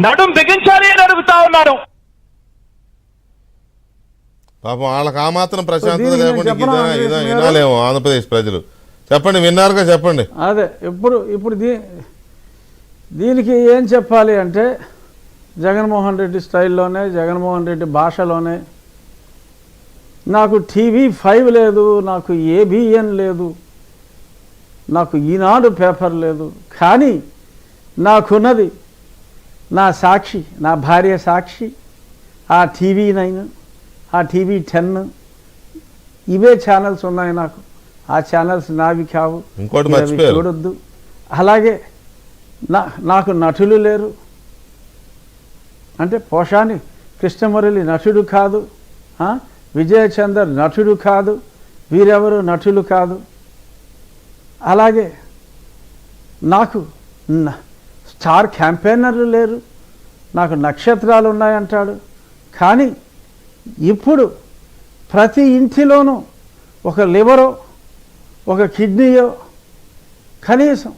నడుం బిగించాలి అని అడుగుతా ఉన్నాను. పాపం వాళ్ళకి ఆ మాత్రం ప్రశాంతత లేకుండా వినాలేమో ఆంధ్రప్రదేశ్ ప్రజలు. చెప్పండి, విన్నారుగా, చెప్పండి. అదే ఇప్పుడు దీనికి ఏం చెప్పాలి అంటే, జగన్మోహన్ రెడ్డి స్టైల్లోనే, జగన్మోహన్ రెడ్డి భాషలోనే, నాకు TV5 లేదు, నాకు ABN లేదు, నాకు ఈనాడు పేపర్ లేదు, కానీ నాకున్నది నా సాక్షి, నా భార్య సాక్షి, ఆ TV9, ఆ TV10, ఇవే ఛానల్స్ ఉన్నాయి నాకు. ఆ ఛానల్స్ నావి కావు, చూడొద్దు. అలాగే నాకు నటులు లేరు అంటే, పోషాని కృష్ణమురళి నటుడు కాదు, విజయచందర్ నటుడు కాదు, వీరెవరు నటులు కాదు. అలాగే నాకు స్టార్ క్యాంపెయినర్లు లేరు, నాకు నక్షత్రాలు ఉన్నాయంటాడు. కానీ ఇప్పుడు ప్రతి ఇంటిలోనూ ఒక లివరో, ఒక కిడ్నీయో, కనీసం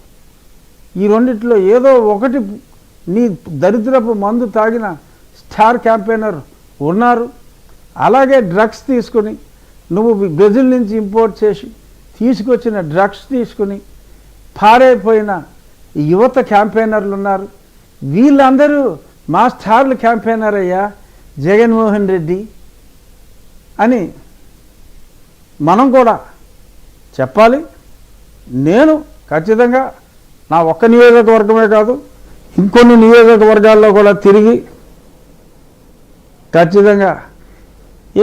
ఈ రెండిట్లో ఏదో ఒకటి నీ దరిద్రపు మందు తాగిన స్టార్ క్యాంపెయినర్ ఉన్నారు. అలాగే డ్రగ్స్ తీసుకుని, నువ్వు బ్రెజిల్ నుంచి ఇంపోర్ట్ చేసి తీసుకొచ్చిన డ్రగ్స్ తీసుకుని పారైపోయిన యువత క్యాంపెయినర్లు ఉన్నారు. వీళ్ళందరూ మా స్టార్లు క్యాంపెయినర్ అయ్యా జగన్మోహన్ రెడ్డి అని మనం కూడా చెప్పాలి. నేను ఖచ్చితంగా నా ఒక్క నియోజకవర్గమే కాదు, ఇంకొన్ని నియోజకవర్గాల్లో కూడా తిరిగి ఖచ్చితంగా,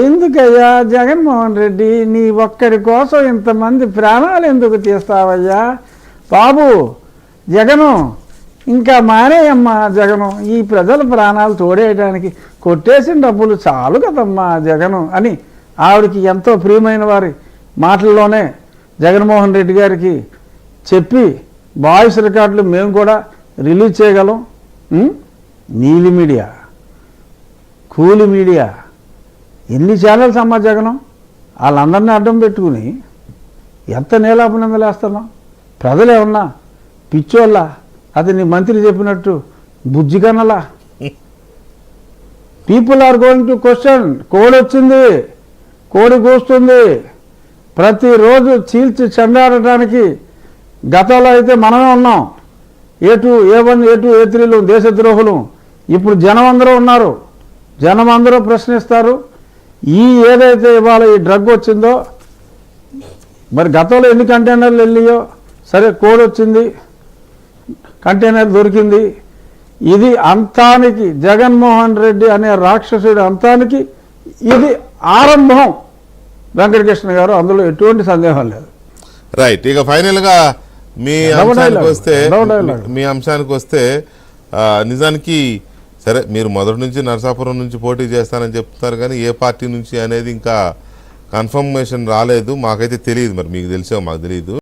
ఎందుకయ్యా జగన్మోహన్ రెడ్డి నీ ఒక్కడి కోసం ఇంతమంది ప్రాణాలు ఎందుకు తీస్తావయ్యా బాబు, జగను ఇంకా మానేయమ్మా, జగను ఈ ప్రజల ప్రాణాలు తోడేయడానికి కొట్టేసిన డబ్బులు చాలు కదమ్మా జగను అని ఆవిడకి ఎంతో ప్రియమైన వారి మాటల్లోనే జగన్మోహన్ రెడ్డి గారికి చెప్పి వాయిస్ రికార్డులు మేము కూడా రిలీజ్ చేయగలం. నీలి మీడియా, కూలి మీడియా, ఎన్ని ఛానల్స్ అమ్మా జగనం, వాళ్ళందరినీ అడ్డం పెట్టుకుని ఎంత నీలాపనిందలేస్తున్నాం. ప్రజలు ఏమన్నా పిచ్చోళ్ళ, అది నీ మంత్రి చెప్పినట్టు బుజ్జి కన్నలా? People are going to question. కోడి వచ్చింది, కోడి కూస్తుంది, ప్రతిరోజు చీల్చి చెండాడటానికి గతంలో అయితే మనమే ఉన్నాం. A1, A2, A3లు దేశద్రోహులు. ఇప్పుడు జనం అందరూ ఉన్నారు, జనం అందరూ ప్రశ్నిస్తారు. ఏదైతే ఇవాళ ఈ డ్రగ్ వచ్చిందో, మరి గతంలో ఎన్ని కంటైనర్లు వెళ్ళియో, సరే కోడ్ వచ్చింది, కంటైనర్ దొరికింది. ఇది అంతానికి, జగన్మోహన్ రెడ్డి అనే రాక్షసుడి అంతానికి ఇది ఆరంభం వెంకటకృష్ణ గారు, అందులో ఎటువంటి సందేహం లేదు. రైట్. ఇక ఫైనల్గా మీ అంశానికి వస్తే నిజానికి సరే, మీరు మొదటి నుంచి నరసాపురం నుంచి పోటీ చేస్తానని చెప్తున్నారు, కానీ ఏ పార్టీ నుంచి అనేది ఇంకా కన్ఫర్మేషన్ రాలేదు. మాకైతే తెలియదు, మరి మీకు తెలిసే మాకు తెలియదు.